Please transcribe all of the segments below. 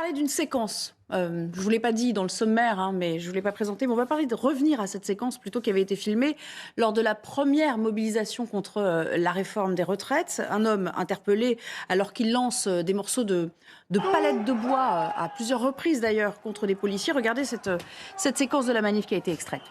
parler d'une séquence. Je ne vous l'ai pas dit dans le sommaire, mais je ne vous l'ai pas présenté. Mais on va parler de revenir à cette séquence plutôt qui avait été filmée lors de la première mobilisation contre la réforme des retraites. Un homme interpellé alors qu'il lance des morceaux de palettes de bois à plusieurs reprises d'ailleurs contre des policiers. Regardez cette séquence de la manif qui a été extraite.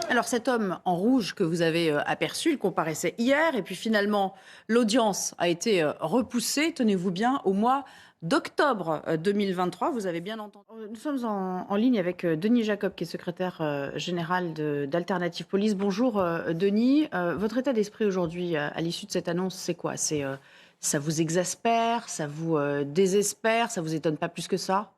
Alors cet homme en rouge que vous avez aperçu, il comparaissait hier et puis finalement l'audience a été repoussée, tenez-vous bien, au mois d'octobre 2023. Vous avez bien entendu. Nous sommes en ligne avec Denis Jacob qui est secrétaire général d'Alternative Police. Bonjour Denis, votre état d'esprit aujourd'hui à l'issue de cette annonce, c'est quoi? Ça vous exaspère, ça vous désespère, ça vous étonne pas plus que ça?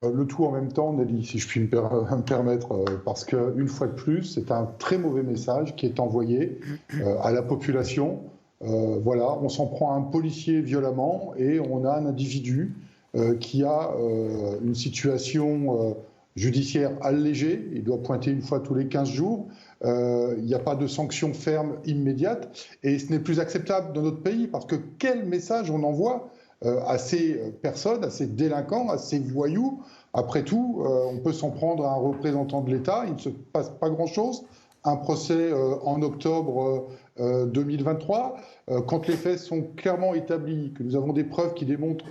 Le tout en même temps, Nelly, si je puis me permettre, parce qu'une fois de plus, c'est un très mauvais message qui est envoyé à la population. Voilà, on s'en prend à un policier violemment et on a un individu qui a une situation judiciaire allégée. Il doit pointer une fois tous les 15 jours. Il n'y a pas de sanction ferme immédiate et ce n'est plus acceptable dans notre pays parce que quel message on envoie à ces personnes, à ces délinquants, à ces voyous. Après tout, on peut s'en prendre à un représentant de l'État, il ne se passe pas grand-chose. Un procès en octobre 2023, quand les faits sont clairement établis, que nous avons des preuves qui démontrent,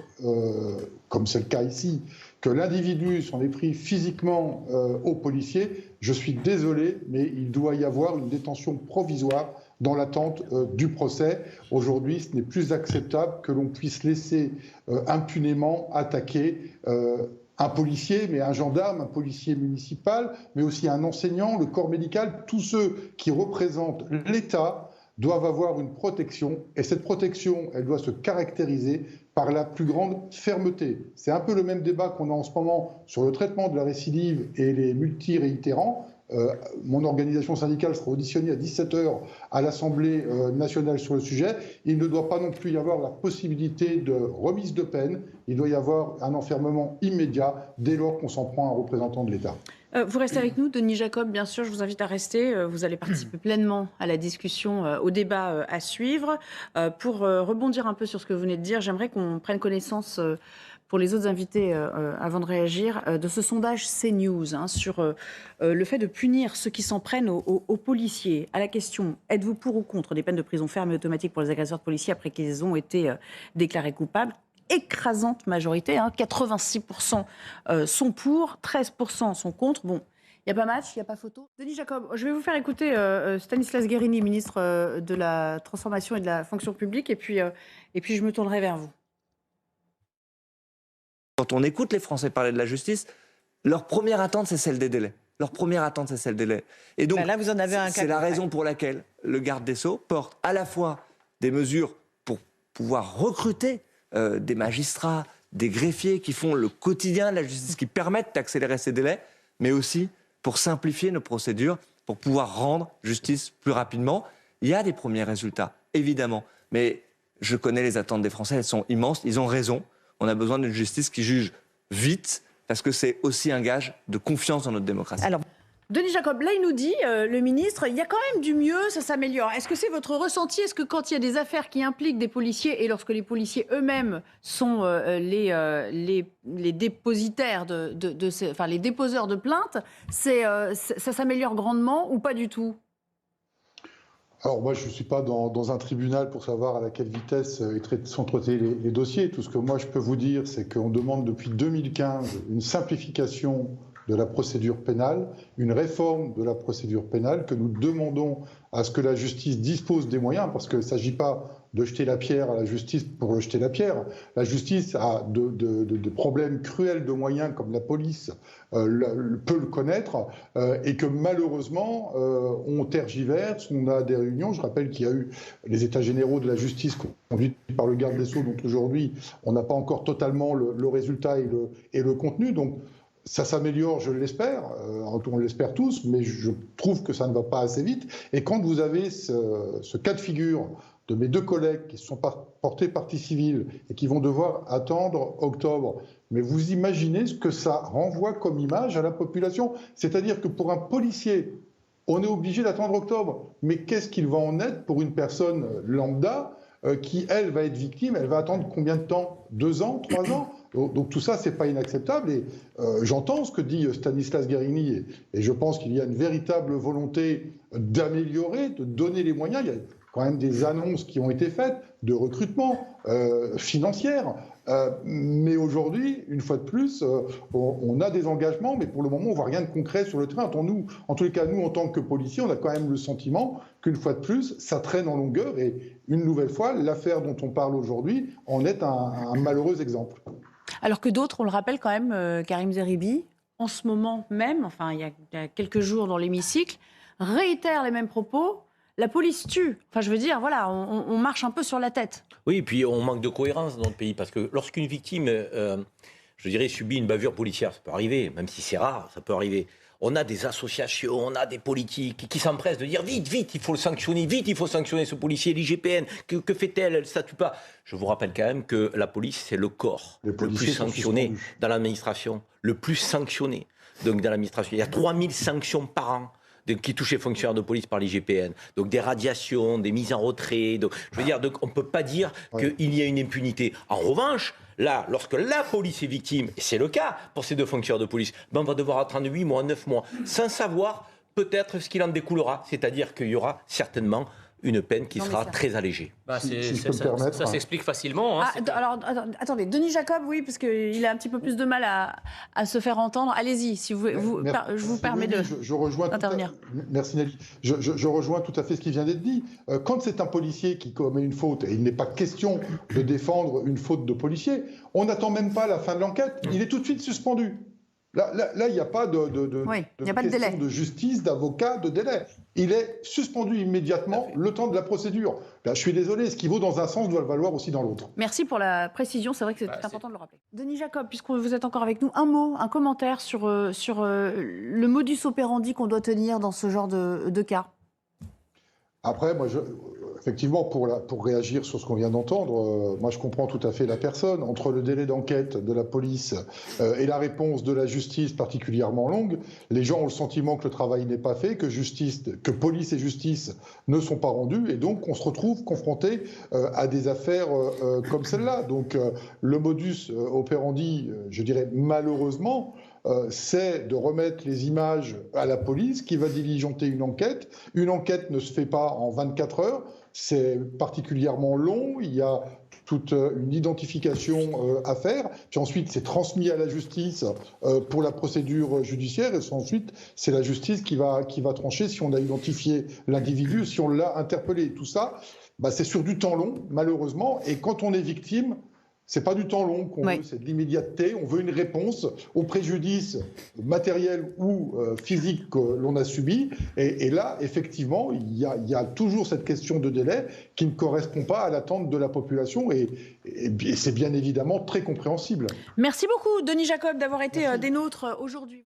comme c'est le cas ici, que l'individu s'en est pris physiquement aux policiers, je suis désolé, mais il doit y avoir une détention provisoire dans l'attente du procès. Aujourd'hui, ce n'est plus acceptable que l'on puisse laisser impunément attaquer un policier, mais un gendarme, un policier municipal, mais aussi un enseignant, le corps médical. Tous ceux qui représentent l'État doivent avoir une protection, et cette protection, elle doit se caractériser par la plus grande fermeté. C'est un peu le même débat qu'on a en ce moment sur le traitement de la récidive et les multiréitérants. Mon organisation syndicale sera auditionnée à 17h à l'Assemblée nationale sur le sujet. Il ne doit pas non plus y avoir la possibilité de remise de peine. Il doit y avoir un enfermement immédiat dès lors qu'on s'en prend à un représentant de l'État. Vous restez avec nous, Denis Jacob, bien sûr, je vous invite à rester. Vous allez participer pleinement à la discussion, au débat à suivre. Pour rebondir un peu sur ce que vous venez de dire, j'aimerais qu'on prenne connaissance, pour les autres invités, avant de réagir, de ce sondage CNews sur le fait de punir ceux qui s'en prennent aux policiers. À la question, êtes-vous pour ou contre des peines de prison ferme et automatique pour les agresseurs de policiers après qu'ils ont été déclarés coupables? Écrasante majorité, 86% sont pour, 13% sont contre. Bon, il n'y a pas match, il n'y a pas photo. Denis Jacob, je vais vous faire écouter Stanislas Guerini, ministre de la Transformation et de la Fonction publique, et puis je me tournerai vers vous. Quand on écoute les Français parler de la justice, leur première attente, c'est celle des délais. Leur première attente, c'est celle des délais. Et donc, là, vous en avez un cas. C'est la raison pour laquelle le garde des Sceaux porte à la fois des mesures pour pouvoir recruter des magistrats, des greffiers qui font le quotidien de la justice, qui permettent d'accélérer ces délais, mais aussi pour simplifier nos procédures, pour pouvoir rendre justice plus rapidement. Il y a des premiers résultats, évidemment, mais je connais les attentes des Français, elles sont immenses, ils ont raison. On a besoin d'une justice qui juge vite, parce que c'est aussi un gage de confiance dans notre démocratie. Alors, Denis Jacob, là il nous dit, le ministre, il y a quand même du mieux, ça s'améliore. Est-ce que c'est votre ressenti? Est-ce que quand il y a des affaires qui impliquent des policiers, et lorsque les policiers eux-mêmes sont les dépositaires les déposeurs de plaintes, ça s'améliore grandement ou pas du tout? Alors moi, je ne suis pas dans un tribunal pour savoir à quelle vitesse sont traités les dossiers. Tout ce que moi je peux vous dire, c'est qu'on demande depuis 2015 une simplification de la procédure pénale, une réforme de la procédure pénale que nous demandons à ce que la justice dispose des moyens, parce qu'il ne s'agit pas de jeter la pierre à la justice pour jeter la pierre. La justice a de problèmes cruels de moyens, comme la police peut le connaître, et que malheureusement, on tergiverse, on a des réunions. Je rappelle qu'il y a eu les états généraux de la justice conduits par le garde des Sceaux, dont aujourd'hui, on n'a pas encore totalement le résultat et le contenu. Donc, ça s'améliore, je l'espère, on l'espère tous, mais je trouve que ça ne va pas assez vite. Et quand vous avez ce cas de figure de mes deux collègues qui se sont portés partie civile et qui vont devoir attendre octobre, mais vous imaginez ce que ça renvoie comme image à la population? C'est-à-dire que pour un policier, on est obligé d'attendre octobre. Mais qu'est-ce qu'il va en être pour une personne lambda qui, elle, va être victime? Elle va attendre combien de temps? 2 ans, 3 ans? Donc tout ça, c'est pas inacceptable. Et j'entends ce que dit Stanislas Guerini, et je pense qu'il y a une véritable volonté d'améliorer, de donner les moyens. Il y a quand même des annonces qui ont été faites de recrutement financière. Mais aujourd'hui, une fois de plus, on a des engagements, mais pour le moment, on ne voit rien de concret sur le terrain. En tous les cas, nous, en tant que policiers, on a quand même le sentiment qu'une fois de plus, ça traîne en longueur. Et une nouvelle fois, l'affaire dont on parle aujourd'hui en est un malheureux exemple. Alors que d'autres, on le rappelle quand même, Karim Zeribi, en ce moment même, enfin il y a quelques jours dans l'hémicycle, réitère les mêmes propos. La police tue. Enfin, je veux dire, voilà, on marche un peu sur la tête. Oui, et puis on manque de cohérence dans notre pays, parce que lorsqu'une victime, je dirais, subit une bavure policière, ça peut arriver, même si c'est rare, ça peut arriver. On a des associations, on a des politiques qui s'empressent de dire vite, vite, il faut le sanctionner, vite, il faut sanctionner ce policier, l'IGPN, que fait-elle? Elle ne statue pas. Je vous rappelle quand même que la police, c'est le corps le plus sanctionné dans l'administration, le plus sanctionné donc, dans l'administration. Il y a 3000 sanctions par an qui touchent les fonctionnaires de police par l'IGPN. Donc des radiations, des mises en retrait. Donc, je veux dire, donc, on ne peut pas dire qu'il y a une impunité. En revanche, là, lorsque la police est victime, et c'est le cas pour ces deux fonctionnaires de police, ben on va devoir attendre 8 mois, 9 mois, sans savoir peut-être ce qu'il en découlera. C'est-à-dire qu'il y aura certainement une peine qui sera très allégée. Bah ça s'explique facilement. Hein, alors, attendez, Denis Jacob, oui, parce qu'il a un petit peu plus de mal à se faire entendre. Allez-y, si je vous permets d'intervenir. Merci Nelly. Je rejoins tout à fait ce qui vient d'être dit. Quand c'est un policier qui commet une faute, et il n'est pas question de défendre une faute de policier, on n'attend même pas la fin de l'enquête, il est tout de suite suspendu. Là, il n'y a pas de question de justice, d'avocat, de délai. Il est suspendu immédiatement le temps de la procédure. Là, je suis désolé, ce qui vaut dans un sens doit le valoir aussi dans l'autre. Merci pour la précision, c'est vrai que c'est important de le rappeler. Denis Jacob, puisque vous êtes encore avec nous, un mot, un commentaire sur le modus operandi qu'on doit tenir dans ce genre de cas. Après, moi, effectivement, pour réagir sur ce qu'on vient d'entendre, moi je comprends tout à fait la personne. Entre le délai d'enquête de la police et la réponse de la justice particulièrement longue, les gens ont le sentiment que le travail n'est pas fait, que police et justice ne sont pas rendus, et donc on se retrouve confronté à des affaires comme celle-là. Donc le modus operandi, je dirais malheureusement, c'est de remettre les images à la police qui va diligenter une enquête. Une enquête ne se fait pas en 24 heures, c'est particulièrement long, il y a toute une identification à faire, puis ensuite c'est transmis à la justice pour la procédure judiciaire, et ensuite c'est la justice qui va trancher si on a identifié l'individu, si on l'a interpellé. Tout ça, c'est sur du temps long, malheureusement, et quand on est victime, c'est pas du temps long qu'on veut, c'est de l'immédiateté. On veut une réponse au préjudice matériel ou physique que l'on a subi. Et là, effectivement, il y a toujours cette question de délai qui ne correspond pas à l'attente de la population. Et c'est bien évidemment très compréhensible. Merci beaucoup, Denis Jacob, d'avoir été des nôtres aujourd'hui.